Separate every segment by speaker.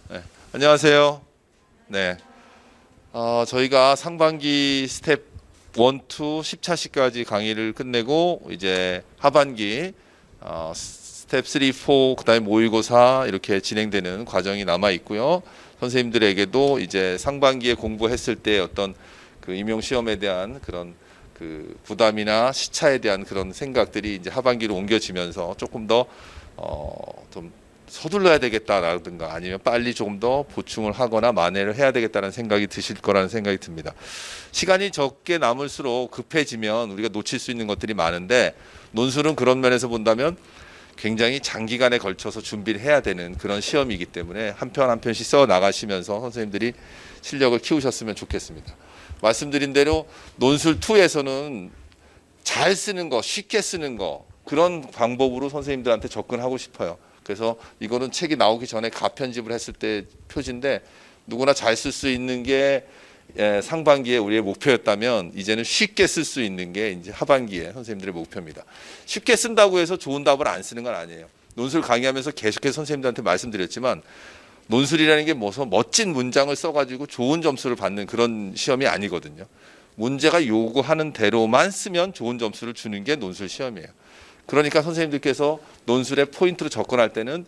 Speaker 1: 네, 안녕하세요. 네, 저희가 상반기 스텝 1, 2, 10차시까지 강의를 끝내고 이제 하반기 스텝 3, 4, 그다음에 모의고사 이렇게 진행되는 과정이 남아 있고요. 선생님들에게도 이제 상반기에 공부했을 때 어떤 그 임용 시험에 대한 그런 그 부담이나 시차에 대한 그런 생각들이 이제 하반기로 옮겨지면서 조금 더 좀 서둘러야 되겠다라든가 아니면 빨리 조금 더 보충을 하거나 만회를 해야 되겠다는 생각이 드실 거라는 생각이 듭니다. 시간이 적게 남을수록 급해지면 우리가 놓칠 수 있는 것들이 많은데 논술은 그런 면에서 본다면 굉장히 장기간에 걸쳐서 준비를 해야 되는 그런 시험이기 때문에 한 편 한 편씩 써 나가시면서 선생님들이 실력을 키우셨으면 좋겠습니다. 말씀드린 대로 논술 2에서는 잘 쓰는 거, 쉽게 쓰는 거 그런 방법으로 선생님들한테 접근하고 싶어요. 그래서 이거는 책이 나오기 전에 가편집을 했을 때 표지인데 누구나 잘 쓸 수 있는 게 상반기에 우리의 목표였다면 이제는 쉽게 쓸 수 있는 게 이제 하반기에 선생님들의 목표입니다. 쉽게 쓴다고 해서 좋은 답을 안 쓰는 건 아니에요. 논술 강의하면서 계속해서 선생님들한테 말씀드렸지만 논술이라는 게 뭐서 멋진 문장을 써가지고 좋은 점수를 받는 그런 시험이 아니거든요. 문제가 요구하는 대로만 쓰면 좋은 점수를 주는 게 논술 시험이에요. 그러니까 선생님들께서 논술의 포인트로 접근할 때는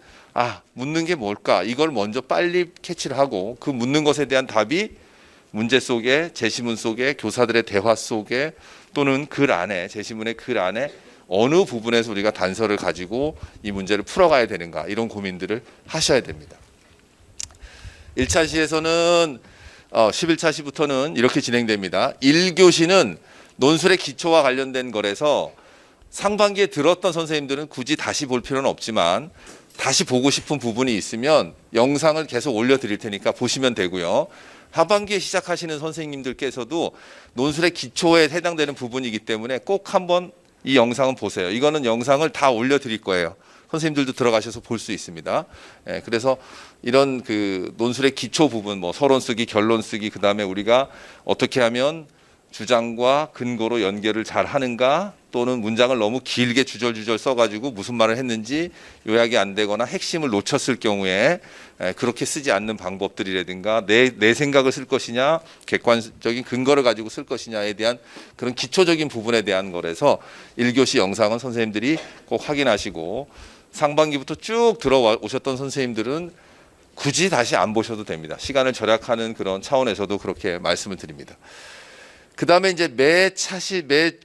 Speaker 1: 묻는 게 뭘까? 이걸 먼저 빨리 캐치를 하고 그 묻는 것에 대한 답이 문제 속에, 제시문 속에, 교사들의 대화 속에 또는 글 안에, 제시문의 글 안에 어느 부분에서 우리가 단서를 가지고 이 문제를 풀어가야 되는가 이런 고민들을 하셔야 됩니다. 1차 시에서는 11차 시부터는 이렇게 진행됩니다. 1교시는 논술의 기초와 관련된 거라서 상반기에 들었던 선생님들은 굳이 다시 볼 필요는 없지만 다시 보고 싶은 부분이 있으면 영상을 계속 올려드릴 테니까 보시면 되고요. 하반기에 시작하시는 선생님들께서도 논술의 기초에 해당되는 부분이기 때문에 꼭 한번 이 영상은 보세요. 이거는 영상을 다 올려드릴 거예요. 선생님들도 들어가셔서 볼 수 있습니다. 그래서 이런 그 논술의 기초 부분, 뭐 서론 쓰기, 결론 쓰기, 그 다음에 우리가 어떻게 하면 주장과 근거로 연결을 잘 하는가 또는 문장을 너무 길게 주절주절 써가지고 무슨 말을 했는지 요약이 안 되거나 핵심을 놓쳤을 경우에 그렇게 쓰지 않는 방법들이라든가 내 생각을 쓸 것이냐 객관적인 근거를 가지고 쓸 것이냐에 대한 그런 기초적인 부분에 대한 거라서 1교시 영상은 선생님들이 꼭 확인하시고 상반기부터 쭉 들어오셨던 선생님들은 굳이 다시 안 보셔도 됩니다. 시간을 절약하는 그런 차원에서도 그렇게 말씀을 드립니다. 그 다음에 이제 매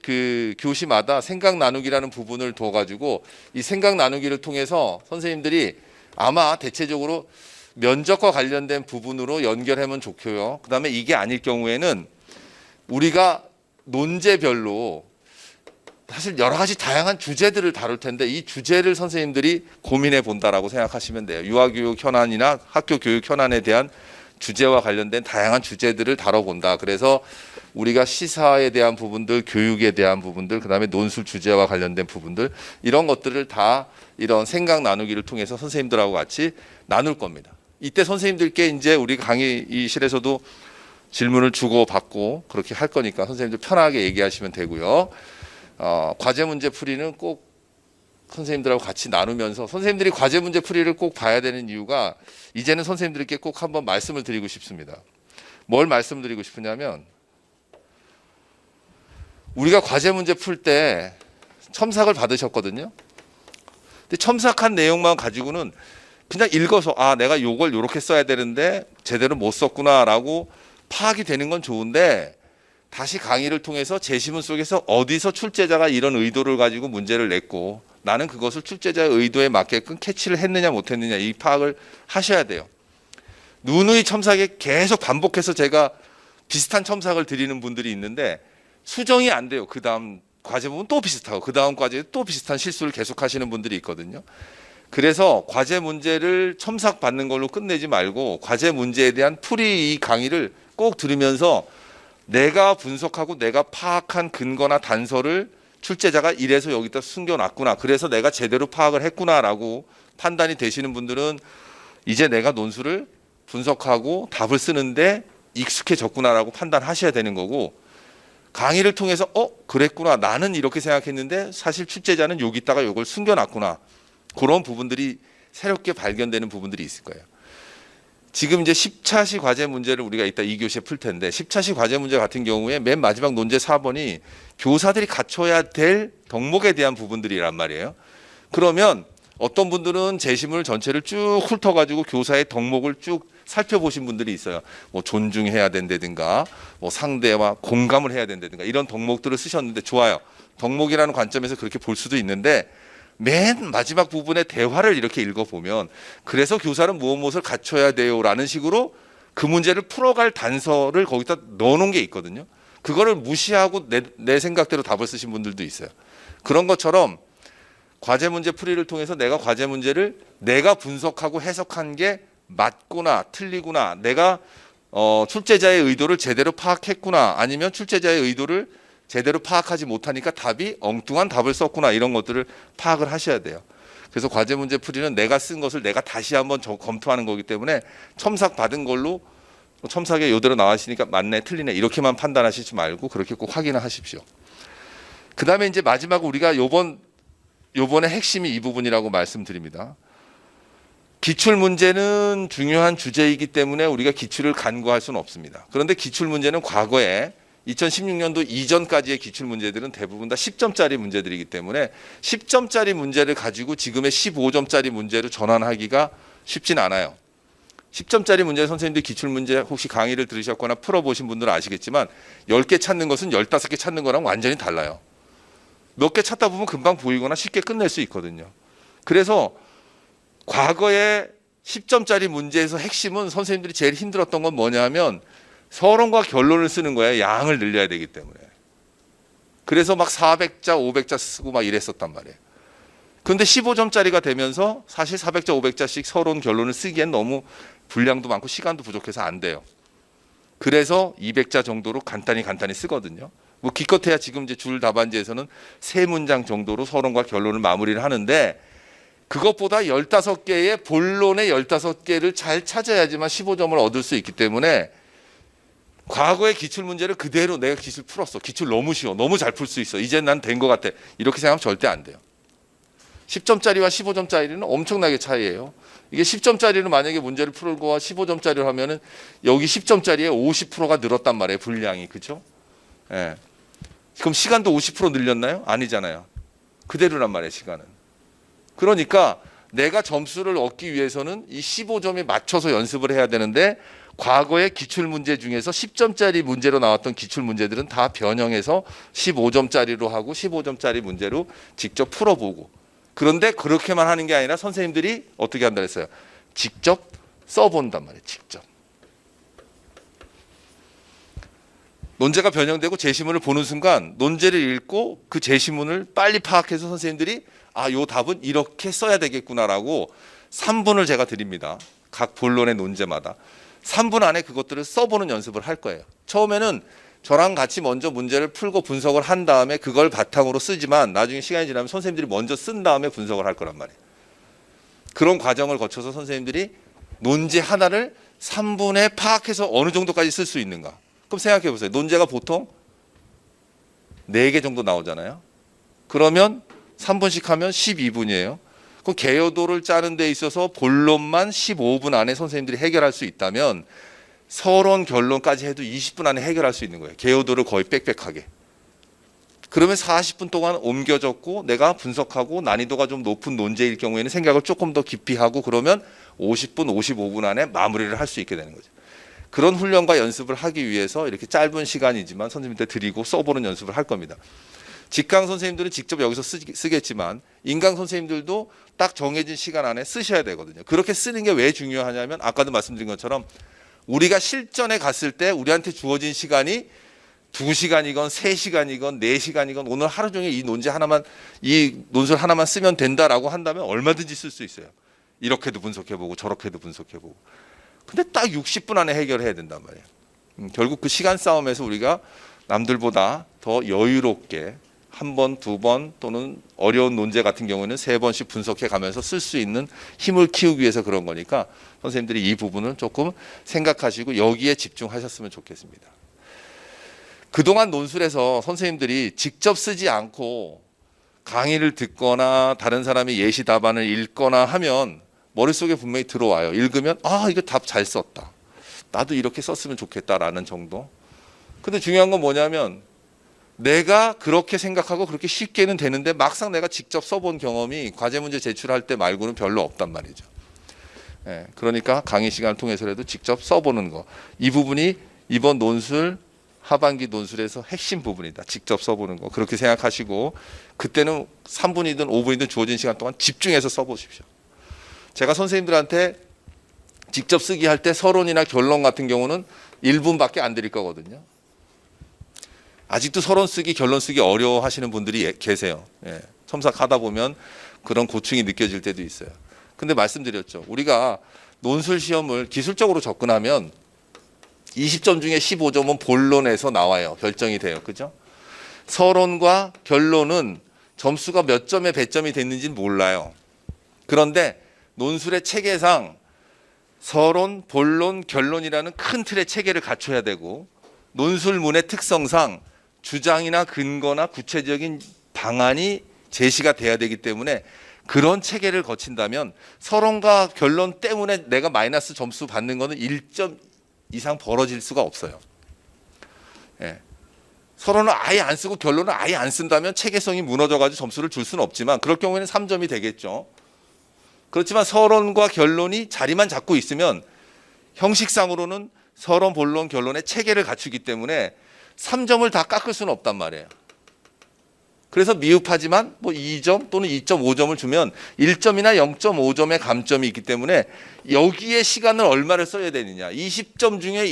Speaker 1: 그 교시마다 생각 나누기라는 부분을 둬가지고 이 생각 나누기를 통해서 선생님들이 아마 대체적으로 면접과 관련된 부분으로 연결하면 좋고요. 그 다음에 이게 아닐 경우에는 우리가 논제별로 사실 여러 가지 다양한 주제들을 다룰 텐데 이 주제를 선생님들이 고민해 본다라고 생각하시면 돼요. 유아교육 현안이나 학교 교육 현안에 대한 주제와 관련된 다양한 주제들을 다뤄본다. 그래서 우리가 시사에 대한 부분들, 교육에 대한 부분들, 그다음에 논술 주제와 관련된 부분들 이런 것들을 다 이런 생각 나누기를 통해서 선생님들하고 같이 나눌 겁니다. 이때 선생님들께 이제 우리 강의실에서도 질문을 주고 받고 그렇게 할 거니까 선생님들 편하게 얘기하시면 되고요. 과제 문제 풀이는 꼭 선생님들하고 같이 나누면서 선생님들이 과제 문제 풀이를 꼭 봐야 되는 이유가 이제는 선생님들께 꼭 한번 말씀을 드리고 싶습니다. 뭘 말씀드리고 싶으냐면 우리가 과제 문제 풀 때 첨삭을 받으셨거든요. 근데 첨삭한 내용만 가지고는 그냥 읽어서 내가 요걸 요렇게 써야 되는데 제대로 못 썼구나라고 파악이 되는 건 좋은데 다시 강의를 통해서 제시문 속에서 어디서 출제자가 이런 의도를 가지고 문제를 냈고 나는 그것을 출제자의 의도에 맞게끔 캐치를 했느냐 못했느냐 이 파악을 하셔야 돼요. 누누이 첨삭에 계속 반복해서 제가 비슷한 첨삭을 드리는 분들이 있는데 수정이 안 돼요. 그 다음 과제 부분 또 비슷하고 그 다음 과제에 또 비슷한 실수를 계속 하시는 분들이 있거든요. 그래서 과제 문제를 첨삭 받는 걸로 끝내지 말고 과제 문제에 대한 풀이 이 강의를 꼭 들으면서 내가 분석하고 내가 파악한 근거나 단서를 출제자가 이래서 여기다 숨겨놨구나. 그래서 내가 제대로 파악을 했구나라고 판단이 되시는 분들은 이제 내가 논술을 분석하고 답을 쓰는데 익숙해졌구나라고 판단하셔야 되는 거고 강의를 통해서 그랬구나. 나는 이렇게 생각했는데 사실 출제자는 여기다가 이걸 숨겨놨구나. 그런 부분들이 새롭게 발견되는 부분들이 있을 거예요. 지금 이제 10차시 과제 문제를 우리가 이따 2교시에 풀 텐데 10차시 과제 문제 같은 경우에 맨 마지막 논제 4번이 교사들이 갖춰야 될 덕목에 대한 부분들이란 말이에요. 그러면 어떤 분들은 제시문을 전체를 쭉 훑어가지고 교사의 덕목을 쭉 살펴보신 분들이 있어요. 뭐 존중해야 된다든가, 뭐 상대와 공감을 해야 된다든가 이런 덕목들을 쓰셨는데 좋아요. 덕목이라는 관점에서 그렇게 볼 수도 있는데 맨 마지막 부분의 대화를 이렇게 읽어보면 그래서 교사는 무엇을 갖춰야 돼요라는 식으로 그 문제를 풀어갈 단서를 거기다 넣어놓은 게 있거든요. 그거를 무시하고 내 생각대로 답을 쓰신 분들도 있어요. 그런 것처럼 과제 문제 풀이를 통해서 내가 과제 문제를 내가 분석하고 해석한 게 맞구나 틀리구나, 내가 출제자의 의도를 제대로 파악했구나, 아니면 출제자의 의도를 제대로 파악하지 못하니까 답이 엉뚱한 답을 썼구나, 이런 것들을 파악을 하셔야 돼요. 그래서 과제 문제 풀이는 내가 쓴 것을 내가 다시 한번 검토하는 거기 때문에 첨삭 받은 걸로 첨삭에 이대로 나왔으니까 맞네 틀리네 이렇게만 판단하시지 말고 그렇게 꼭 확인을 하십시오. 그 다음에 이제 마지막 우리가 요번에 핵심이 이 부분이라고 말씀드립니다. 기출 문제는 중요한 주제이기 때문에 우리가 기출을 간과할 수는 없습니다. 그런데 기출 문제는 과거에 2016년도 이전까지의 기출 문제들은 대부분 다 10점짜리 문제들이기 때문에 10점짜리 문제를 가지고 지금의 15점짜리 문제로 전환하기가 쉽진 않아요. 10점짜리 문제 선생님들 기출 문제 혹시 강의를 들으셨거나 풀어보신 분들은 아시겠지만 10개 찾는 것은 15개 찾는 거랑 완전히 달라요. 몇 개 찾다 보면 금방 보이거나 쉽게 끝낼 수 있거든요. 그래서 과거에 10점짜리 문제에서 핵심은 선생님들이 제일 힘들었던 건 뭐냐면 서론과 결론을 쓰는 거예요. 양을 늘려야 되기 때문에. 그래서 막 400자, 500자 쓰고 막 이랬었단 말이에요. 그런데 15점짜리가 되면서 사실 400자, 500자씩 서론, 결론을 쓰기엔 너무 분량도 많고 시간도 부족해서 안 돼요. 그래서 200자 정도로 간단히 쓰거든요. 뭐 기껏해야 지금 이제 줄 답안지에서는 3문장 정도로 서론과 결론을 마무리를 하는데 그것보다 15개의 본론의 15개를 잘 찾아야지만 15점을 얻을 수 있기 때문에 과거의 기출 문제를 그대로 내가 기출 풀었어. 기출 너무 쉬워. 너무 잘 풀 수 있어. 이제 난 된 것 같아. 이렇게 생각하면 절대 안 돼요. 10점짜리와 15점짜리는 엄청나게 차이예요. 이게 10점짜리는 만약에 문제를 풀고 15점짜리를 하면은 여기 10점짜리에 50%가 늘었단 말이에요. 분량이. 그죠? 예. 그럼 시간도 50% 늘렸나요? 아니잖아요. 그대로란 말이에요. 시간은. 그러니까 내가 점수를 얻기 위해서는 이 15점에 맞춰서 연습을 해야 되는데 과거의 기출문제 중에서 10점짜리 문제로 나왔던 기출문제들은 다 변형해서 15점짜리로 하고 15점짜리 문제로 직접 풀어보고, 그런데 그렇게만 하는 게 아니라 선생님들이 어떻게 한다 했어요? 직접 써본단 말이에요. 직접. 논제가 변형되고 제시문을 보는 순간 논제를 읽고 그 제시문을 빨리 파악해서 선생님들이 요 답은 이렇게 써야 되겠구나라고 3분을 제가 드립니다. 각 본론의 논제마다 3분 안에 그것들을 써보는 연습을 할 거예요. 처음에는 저랑 같이 먼저 문제를 풀고 분석을 한 다음에 그걸 바탕으로 쓰지만 나중에 시간이 지나면 선생님들이 먼저 쓴 다음에 분석을 할 거란 말이에요. 그런 과정을 거쳐서 선생님들이 논제 하나를 3분에 파악해서 어느 정도까지 쓸 수 있는가. 그럼 생각해 보세요. 논제가 보통 4개 정도 나오잖아요. 그러면 3분씩 하면 12분이에요. 그 개요도를 짜는 데 있어서 본론만 15분 안에 선생님들이 해결할 수 있다면 서론 결론까지 해도 20분 안에 해결할 수 있는 거예요. 개요도를 거의 빽빽하게. 그러면 40분 동안 옮겨 적고 내가 분석하고 난이도가 좀 높은 논제일 경우에는 생각을 조금 더 깊이 하고 그러면 50분, 55분 안에 마무리를 할 수 있게 되는 거죠. 그런 훈련과 연습을 하기 위해서 이렇게 짧은 시간이지만 선생님들 드리고 써보는 연습을 할 겁니다. 직강 선생님들은 직접 여기서 쓰겠지만 인강 선생님들도 딱 정해진 시간 안에 쓰셔야 되거든요. 그렇게 쓰는 게 왜 중요하냐면 아까도 말씀드린 것처럼 우리가 실전에 갔을 때 우리한테 주어진 시간이 2시간이건 3시간이건 4시간이건 오늘 하루 종일 이 논술 하나만 쓰면 된다라고 한다면 얼마든지 쓸 수 있어요. 이렇게도 분석해보고 저렇게도 분석해보고. 근데 딱 60분 안에 해결해야 된단 말이에요. 결국 그 시간 싸움에서 우리가 남들보다 더 여유롭게 1번, 2번 또는 어려운 논제 같은 경우는 3번씩 분석해 가면서 쓸 수 있는 힘을 키우기 위해서 그런 거니까 선생님들이 이 부분을 조금 생각하시고 여기에 집중하셨으면 좋겠습니다. 그동안 논술에서 선생님들이 직접 쓰지 않고 강의를 듣거나 다른 사람이 예시 답안을 읽거나 하면 머릿속에 분명히 들어와요. 읽으면 이거 답 잘 썼다. 나도 이렇게 썼으면 좋겠다라는 정도. 근데 중요한 건 뭐냐면 내가 그렇게 생각하고 그렇게 쉽게는 되는데 막상 내가 직접 써본 경험이 과제 문제 제출할 때 말고는 별로 없단 말이죠. 예, 그러니까 강의 시간을 통해서라도 직접 써보는 거. 이 부분이 이번 논술 하반기 논술에서 핵심 부분이다. 직접 써보는 거. 그렇게 생각하시고 그때는 3분이든 5분이든 주어진 시간 동안 집중해서 써보십시오. 제가 선생님들한테 직접 쓰기 할 때 서론이나 결론 같은 경우는 1분밖에 안 드릴 거거든요. 아직도 서론 쓰기, 결론 쓰기 어려워하시는 분들이 계세요. 예, 첨삭하다 보면 그런 고충이 느껴질 때도 있어요. 근데 말씀드렸죠. 우리가 논술 시험을 기술적으로 접근하면 20점 중에 15점은 본론에서 나와요. 결정이 돼요. 그죠? 서론과 결론은 점수가 몇 점에 배점이 됐는지는 몰라요. 그런데 논술의 체계상 서론, 본론, 결론이라는 큰 틀의 체계를 갖춰야 되고 논술문의 특성상 주장이나 근거나 구체적인 방안이 제시가 돼야 되기 때문에 그런 체계를 거친다면 서론과 결론 때문에 내가 마이너스 점수 받는 거는 1점 이상 벌어질 수가 없어요. 예. 서론을 아예 안 쓰고 결론을 아예 안 쓴다면 체계성이 무너져가지고 점수를 줄 수는 없지만 그럴 경우에는 3점이 되겠죠. 그렇지만 서론과 결론이 자리만 잡고 있으면 형식상으로는 서론, 본론, 결론의 체계를 갖추기 때문에 3점을 다 깎을 수는 없단 말이에요. 그래서 미흡하지만 뭐 2점 또는 2.5점을 주면 1점이나 0.5점의 감점이 있기 때문에 여기에 시간을 얼마를 써야 되느냐. 20점 중에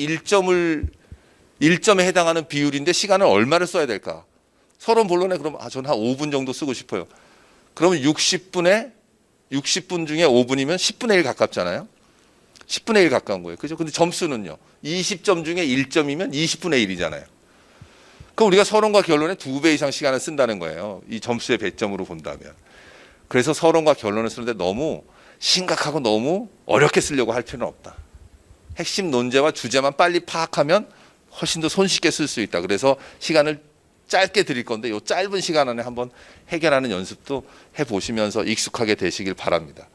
Speaker 1: 1점에 해당하는 비율인데 시간을 얼마를 써야 될까. 서론 본론에 그럼 저는 한 5분 정도 쓰고 싶어요. 그러면 60분 중에 5분이면 10분의 1 가깝잖아요. 10분의 1 가까운 거예요. 그죠? 근데 점수는요. 20점 중에 1점이면 20분의 1이잖아요. 그럼 우리가 서론과 결론에 2배 이상 시간을 쓴다는 거예요. 이 점수의 배점으로 본다면. 그래서 서론과 결론을 쓰는데 너무 심각하고 너무 어렵게 쓰려고 할 필요는 없다. 핵심 논제와 주제만 빨리 파악하면 훨씬 더 손쉽게 쓸 수 있다. 그래서 시간을 짧게 드릴 건데 이 짧은 시간 안에 한번 해결하는 연습도 해보시면서 익숙하게 되시길 바랍니다.